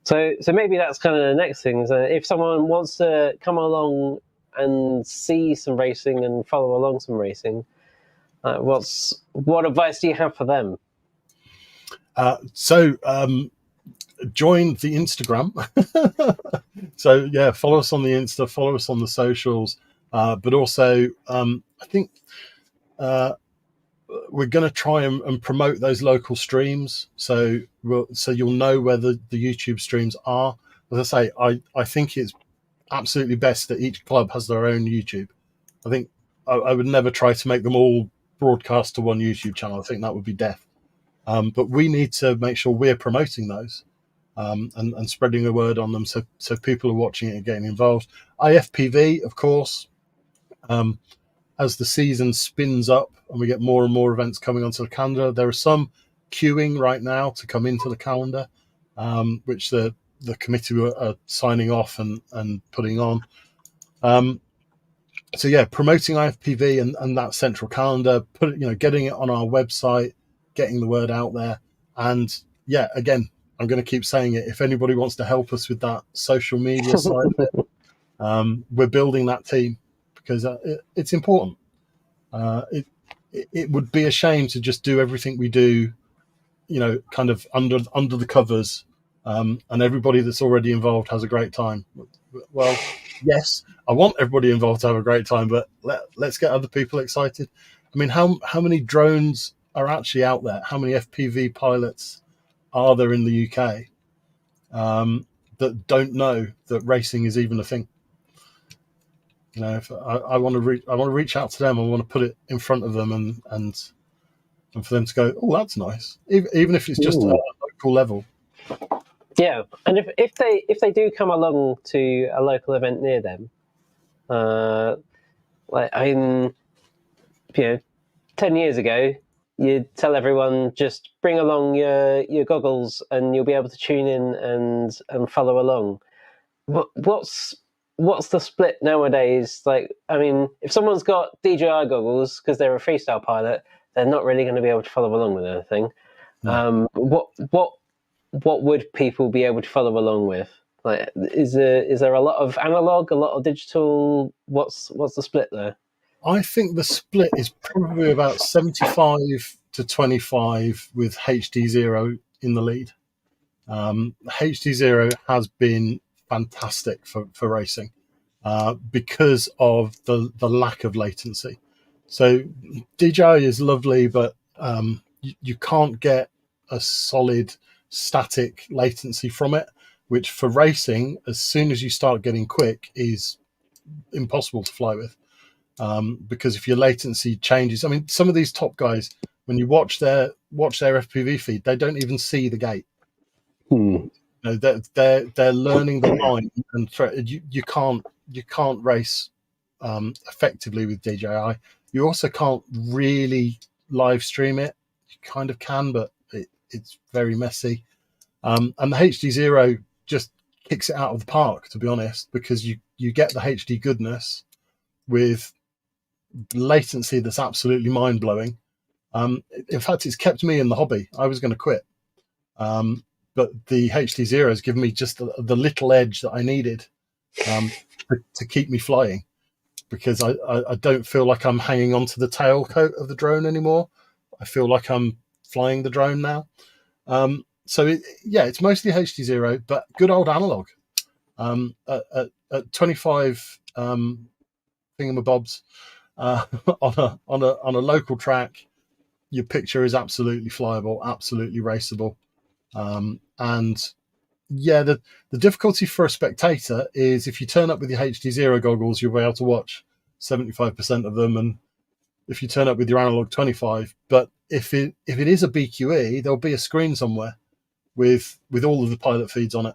So maybe that's kind of the next thing. Is if someone wants to come along and see some racing and follow along some racing, what advice do you have for them? Join the Instagram. So yeah, follow us on the Insta, follow us on the socials, but also I think we're going to try and promote those local streams, so you'll know where the YouTube streams are. As I say, I think it's absolutely best that each club has their own YouTube. I think I would never try to make them all broadcast to one YouTube channel. I think that would be death. But we need to make sure we're promoting those and spreading the word on them, so people are watching it and getting involved. IFPV, of course, as the season spins up and we get more and more events coming onto the calendar. There are some queuing right now to come into the calendar, which the committee are signing off and putting on. So yeah, promoting IFPV and that central calendar, getting it on our website, getting the word out there. And yeah, again, I'm going to keep saying it. If anybody wants to help us with that social media side of it, we're building that team because it's important. It would be a shame to just do everything we do, kind of under the covers, and everybody that's already involved has a great time. Well, yes, I want everybody involved to have a great time, but let's get other people excited. I mean, how many drones are actually out there? How many FPV pilots are there in the UK that don't know that racing is even a thing? If I want to reach out to them. I want to put it in front of them and for them to go, oh, that's nice, even if it's just a local level. Yeah, and if they do come along to a local event near them, 10 years ago, you'd tell everyone just bring along your goggles and you'll be able to tune in and follow along. What's the split nowadays? If someone's got DJI goggles because they're a freestyle pilot, they're not really going to be able to follow along with anything. No. What would people be able to follow along with? Is there a lot of analog, a lot of digital? What's the split there? I think the split is probably about 75 to 25 with HD0 in the lead. HD0 has been fantastic for racing because of the lack of latency. So DJI is lovely, but you can't get a solid static latency from it. which for racing, as soon as you start getting quick, is impossible to fly with. Because if your latency changes, I mean, some of these top guys, when you watch their FPV feed, they don't even see the gate. You know, they're learning the line, and you can't race effectively with DJI. You also can't really live stream it. You kind of can, but it's very messy. And the HD0 just kicks it out of the park, to be honest, because you get the HD goodness with latency that's absolutely mind-blowing. In fact, it's kept me in the hobby. I was going to quit. But the HD0 has given me just the little edge that I needed to keep me flying, because I don't feel like I'm hanging onto the tailcoat of the drone anymore. I feel like I'm flying the drone now. So it's mostly HD0, but good old analog. At 25 thingamabobs on a local track, your picture is absolutely flyable, absolutely raceable. And yeah, the difficulty for a spectator is if you turn up with your HD0 goggles, you'll be able to watch 75% of them, and if you turn up with your analog 25. But if it is a BQE, there'll be a screen somewhere with all of the pilot feeds on it,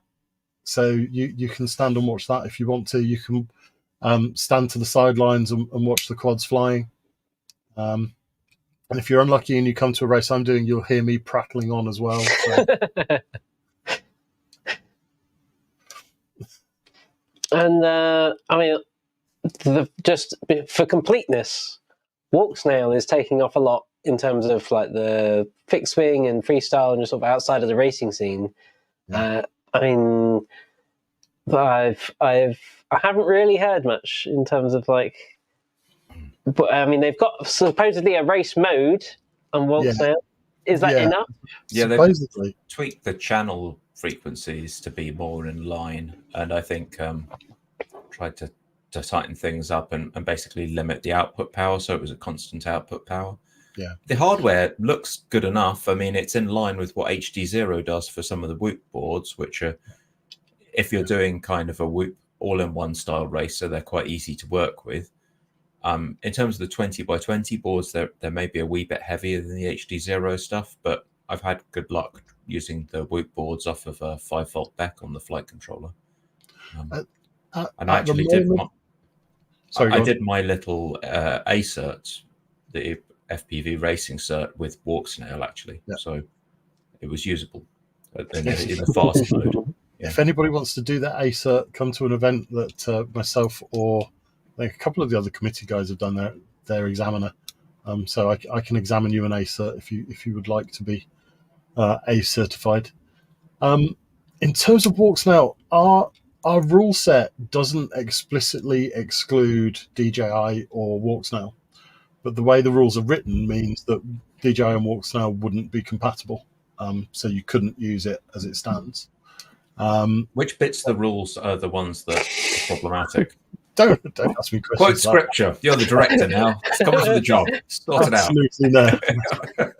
so you can stand and watch that if you want to. You can stand to the sidelines and watch the quads flying. And if you're unlucky and you come to a race I'm doing, you'll hear me prattling on as well. So. And I mean, just for completeness, Walk Snail is taking off a lot in terms of like the fixed wing and freestyle and just sort of outside of the racing scene. I mean, I haven't really heard much in terms of like, but I mean, they've got supposedly a race mode on Walk Snail. Is that enough? Yeah, supposedly. they've tweaked the channel frequencies to be more in line, and I think tried to tighten things up and basically limit the output power, so it was a constant output power. Yeah, the hardware looks good enough. I mean, it's in line with what HD0 does for some of the Whoop boards, which are, if you're doing kind of a Whoop all-in-one style racer, they're quite easy to work with. In terms of the 20x20 boards, they're maybe a wee bit heavier than the HD0 stuff, but I've had good luck using the Whoop boards off of a 5-volt Beck on the flight controller. And I actually did my little A cert, the FPV racing cert with Walk Snail, actually. Yeah. So it was usable in the fast mode. Yeah. If anybody wants to do that A cert, come to an event that myself or like a couple of the other committee guys have done their examiner. So I can examine you an A cert if you would like to be A certified. In terms of Walk Snail, our rule set doesn't explicitly exclude DJI or Walk Snail, but the way the rules are written means that DJI and Walk Snail wouldn't be compatible. So you couldn't use it as it stands. Which bits of the rules are the ones that are problematic? Don't ask me questions. Quote scripture. You're the director now. It's come to the job. Sort it out. Absolutely no.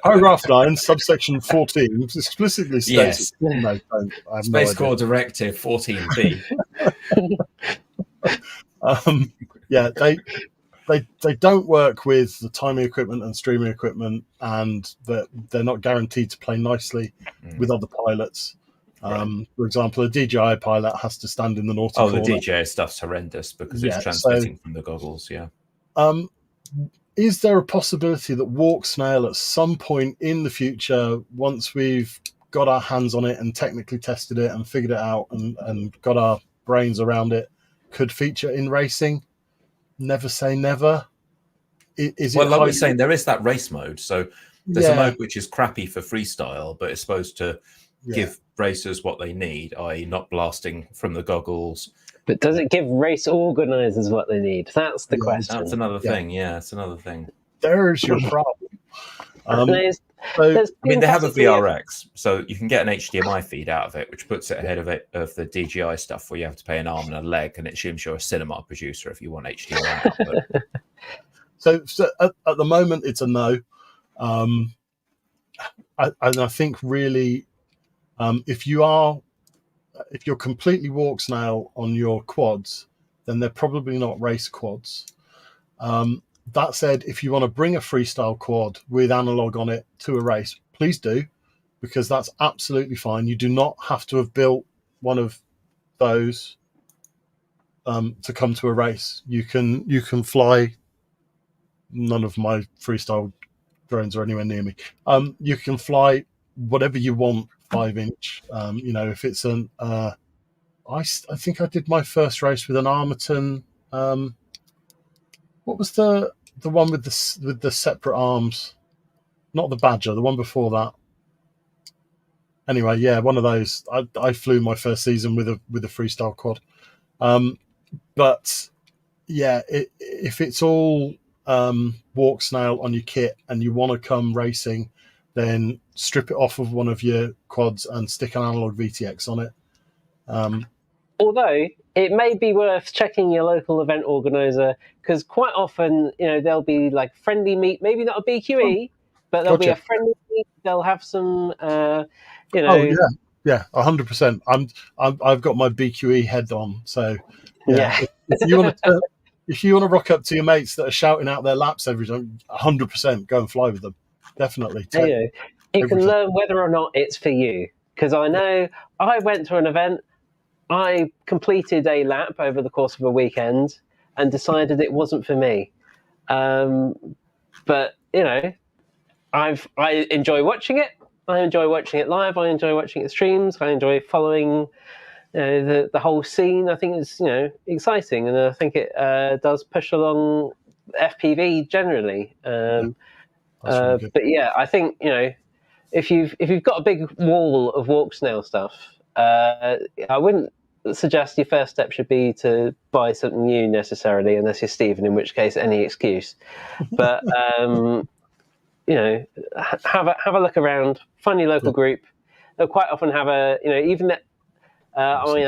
Paragraph 9, subsection 14 explicitly states. Yes. No, don't. I have Space no Corps Directive 14B. They don't work with the timing equipment and streaming equipment, and they're not guaranteed to play nicely with other pilots. For example, a DJI pilot has to stand in the naughty corner. The DJI stuff's horrendous because it's transmitting from the goggles. Yeah. Is there a possibility that Walk Snail at some point in the future, once we've got our hands on it and technically tested it and figured it out and got our brains around it, could feature in racing? Never say never. Like we're saying, there is that race mode. So there's a mode which is crappy for freestyle, but it's supposed to give racers what they need, i.e. not blasting from the goggles. But does it give race organisers what they need? That's the question. That's another thing. Yeah, it's another thing. There's your problem. They have a VRX, so you can get an HDMI feed out of it, which puts it ahead of the DJI stuff, where you have to pay an arm and a leg, and it assumes you're a cinema producer if you want HDMI output. So at the moment, it's a no. I think really, if you are if you're completely walk snail on your quads, then they're probably not race quads. That said, if you want to bring a freestyle quad with analog on it to a race, please do, because that's absolutely fine. You do not have to have built one of those to come to a race. You can fly. None of my freestyle drones are anywhere near me. You can fly whatever you want 5-inch. If it's an I think I did my first race with an Armaton. What was the one with the separate arms? Not the Badger, the one before that. Anyway, yeah, one of those. I flew my first season with a freestyle quad. But yeah, if it's all walk snail on your kit and you want to come racing, then strip it off of one of your quads and stick an analog VTX on it. Although it may be worth checking your local event organizer, because quite often, there'll be like friendly meet, maybe not a BQE, but there'll be a friendly meet. They'll have some, Oh yeah, 100%. I've got my BQE head on, so yeah. If you want to rock up to your mates that are shouting out their laps every time, 100% go and fly with them. Definitely. You can learn whether or not it's for you, because I know I went to an event. I completed a lap over the course of a weekend and decided it wasn't for me. But I enjoy watching it. I enjoy watching it live. I enjoy watching it streams. I enjoy following the whole scene. I think it's exciting, and I think it does push along FPV generally. Really but yeah, I think if you've got a big wall of walk snail stuff, I wouldn't suggest your first step should be to buy something new necessarily, unless you're Stephen, in which case any excuse. But have a look around, find your local group. They'll quite often have I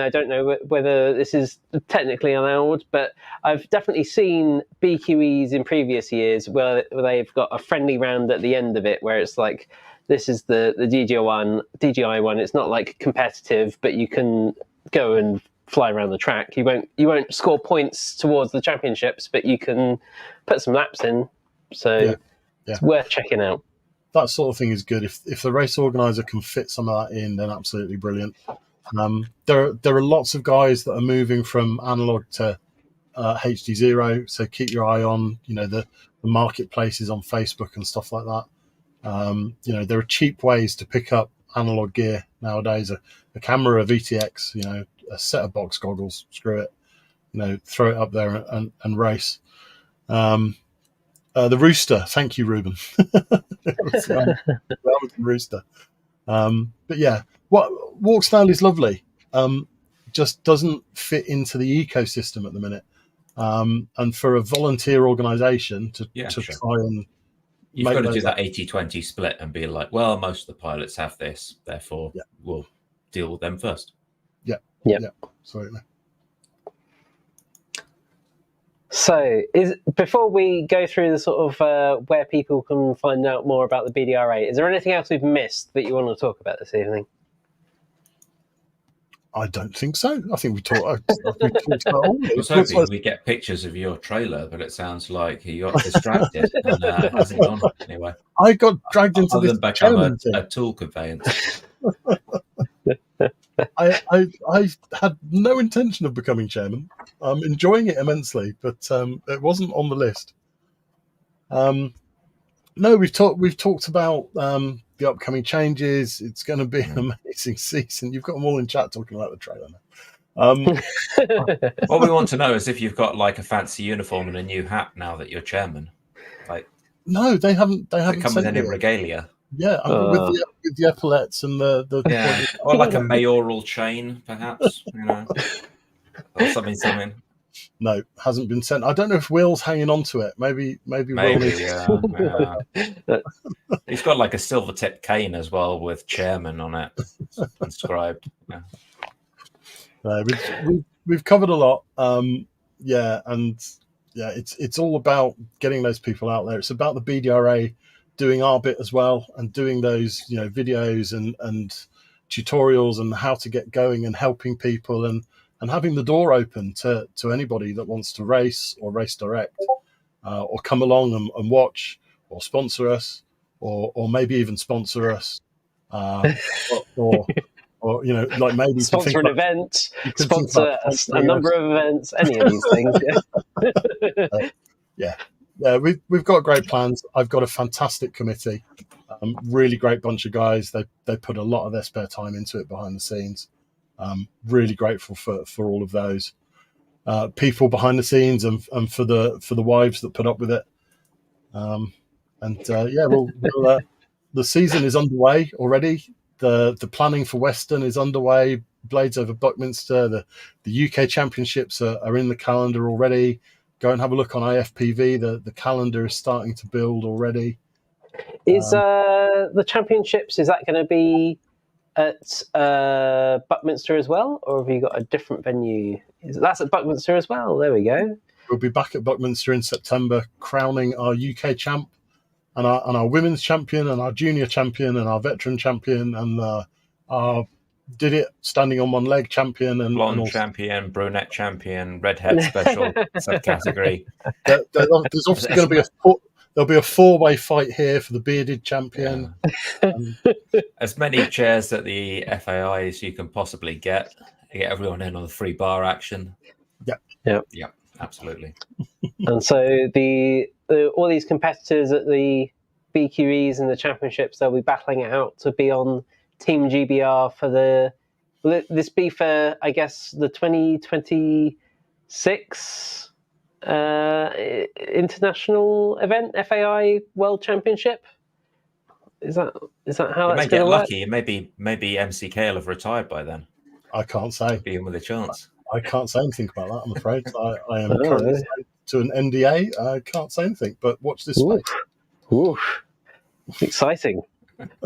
don't know whether this is technically allowed, but I've definitely seen BQEs in previous years where they've got a friendly round at the end of it, where it's like, this is the DJI one. It's not like competitive, but you can go and fly around the track. You won't score points towards the championships, but you can put some laps in. So it's worth checking out. That sort of thing is good. If the race organizer can fit some of that in, then absolutely brilliant. There are lots of guys that are moving from analog to HD0, so keep your eye on the marketplaces on Facebook and stuff like that. There are cheap ways to pick up analog gear nowadays. A camera, a VTX, a set of box goggles, screw it, throw it up there and race. The Rooster, thank you, Ruben. Rooster. But yeah, walk snail is lovely. Just doesn't fit into the ecosystem at the minute. And for a volunteer organisation to try and you've got to do that 80-20 split and be like, well, most of the pilots have this, therefore we'll deal with them first. Yeah, absolutely. So, before we go through the sort of where people can find out more about the BDRA, is there anything else we've missed that you want to talk about this evening? I don't think so. I think we talked about all of it. I was hoping we get pictures of your trailer, but it sounds like you got distracted and hasn't gone anyway. I got dragged into this become a tool conveyance. I had no intention of becoming chairman. I'm enjoying it immensely, but it wasn't on the list. No, we've talked about the upcoming changes. It's going to be an amazing season. You've got them all in chat talking about the trailer now. What we want to know is if you've got like a fancy uniform and a new hat now that you're chairman. Like, no, they haven't. They haven't come with any regalia. Yeah, with the epaulets and the or like a mayoral chain, perhaps. Or something. No, hasn't been sent. I don't know if Will's hanging on to it. Maybe Will yeah. He's got like a silver tip cane as well with chairman on it inscribed. We've covered a lot. It's all about getting those people out there. It's about the BDRA doing our bit as well and doing those videos and tutorials and how to get going and helping people and having the door open to anybody that wants to race or race direct, or come along and watch or sponsor us, or maybe even sponsor us, or like maybe sponsor an event, sponsor a number of events, any of these things. Yeah. We've got great plans. I've got a fantastic committee, really great bunch of guys. They put a lot of their spare time into it behind the scenes. Really grateful for all of those people behind the scenes and for the wives that put up with it. The season is underway already. The planning for Western is underway. Blades over Buckminster. The UK Championships are in the calendar already. Go and have a look on IFPV. The calendar is starting to build already. Is the Championships, is that going to be at Buckminster as well, or have you got a different venue? That's at Buckminster as well. There we go. We'll be back at Buckminster in September, crowning our UK champ and our women's champion and our junior champion and our veteran champion and our did it standing on one leg champion and blonde champion, brunette champion, redhead special subcategory. There's also going to be there'll be a 4-way fight here for the bearded champion. Yeah. As many chairs at the FAI as you can possibly get. Get everyone in on the free bar action. Yeah, absolutely. And so all these competitors at the BQEs and the championships, they'll be battling it out to be on Team GBR for will this be for, I guess, the 2026 international event, FAI World Championship? Is that how it's going to work? You may get lucky. Maybe MCK will have retired by then. I can't say. Be in with a chance. I can't say anything about that, I'm afraid. I am currently signed to an NDA. I can't say anything, but watch this space. Oof. Exciting.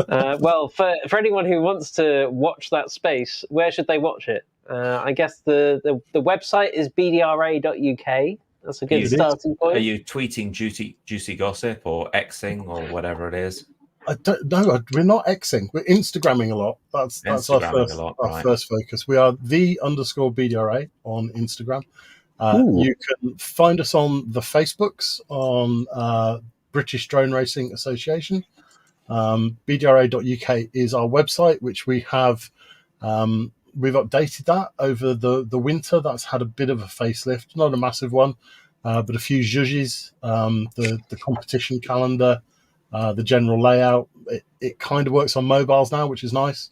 Well, for anyone who wants to watch that space, where should they watch it? I guess the website is bdra.uk. That's a good starting point. Are you tweeting juicy gossip or Xing or whatever it is? I don't know. We're not Xing. We're Instagramming a lot. That's our first focus. We are _BDRA on Instagram. You can find us on the Facebooks on British Drone Racing Association. BDRA.uk is our website, which we have. We've updated that over the winter. That's had a bit of a facelift, not a massive one, but a few zhuzhes. The competition calendar, the general layout. It kind of works on mobiles now, which is nice.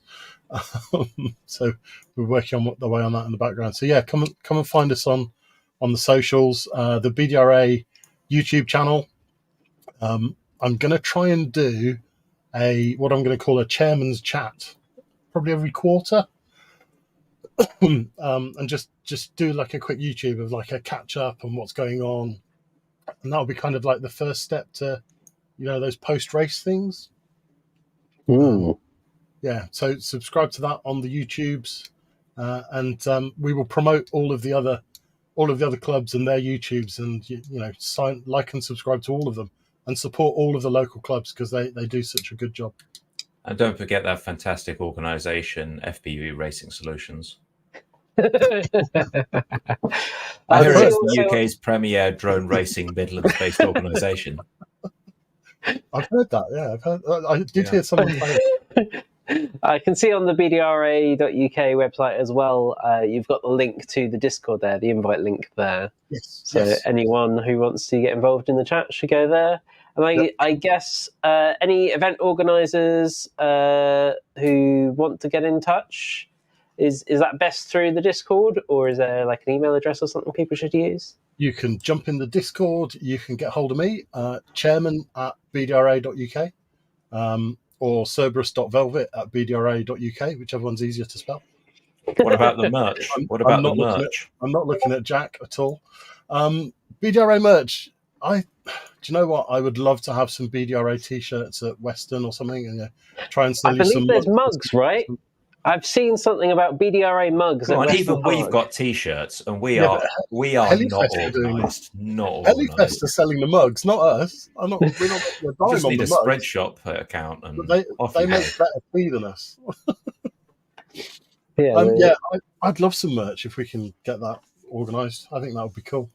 So we're working on the way on that in the background. So yeah, come and find us on the socials. The BDRA YouTube channel. I'm going to try and do what I'm going to call a chairman's chat, probably every quarter, and just do like a quick YouTube of like a catch up and what's going on, and that'll be kind of like the first step to, those post race things. Yeah, so subscribe to that on the YouTubes, and we will promote all of the other clubs and their YouTubes, and like and subscribe to all of them. And support all of the local clubs because they do such a good job. And don't forget that fantastic organisation, FPV Racing Solutions. I hear it's the UK's premier drone racing Midlands-based organisation. I've heard that. Yeah, I did hear someone say it. I can see on the bdra.uk website as well, you've got the link to the Discord there, the invite link there. Yes. So anyone who wants to get involved in the chat should go there. And I guess any event organisers who want to get in touch, is that best through the Discord, or is there like an email address or something people should use? You can jump in the Discord. You can get hold of me, chairman@bdra.uk, or cerberus.velvet@bdra.uk, whichever one's easier to spell. What about the merch? I'm not looking at Jack at all. BDRA merch. Do you know what? I would love to have some BDRA t-shirts at Western or something, and try and sell you some. I believe there's mugs, right? I've seen something about BDRA mugs. Even we've got t-shirts, and we are not organised. Not Helifest are selling the mugs, not us. We're not making a dime just on need the a mugs. Spread Shop account, and they make better tea than us. Yeah, I'd love some merch if we can get that organised. I think that would be cool.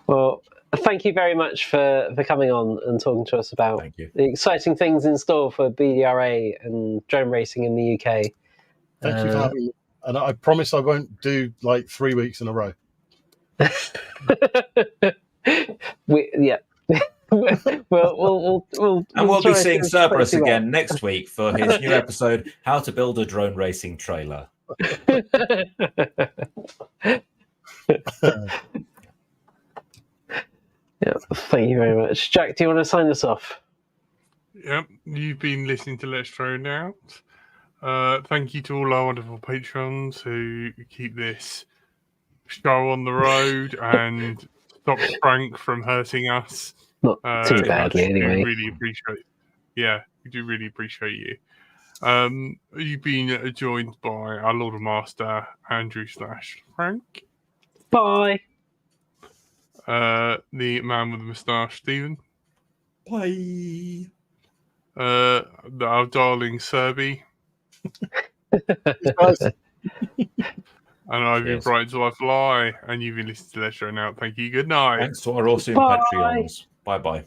Well, thank you very much for coming on and talking to us about Thank you. the exciting things in store for BDRA and drone racing in the UK. Thank you for having me. And I promise I won't do like 3 weeks in a row. Yeah. we'll And we'll be try seeing to Cerberus fix you again next week for his new episode, How to Build a Drone Racing Trailer. Yeah, thank you very much. Jack, do you want to sign us off? Yep, you've been listening to Let's Drone Out. Thank you to all our wonderful patrons who keep this show on the road and stop Frank from hurting us. Not too badly, We anyway. really appreciate. Yeah, we do really appreciate you. You've been joined by our Lord and Master Andrew / Frank. Bye. The man with the moustache, Stephen. Bye. Our darling Serby. Guys, And I've been Yes. Bright to Life Lie, and you've been listening to Let's Drone Out. Thank you. Good night. Thanks to our awesome Bye. Patreons. Bye-bye.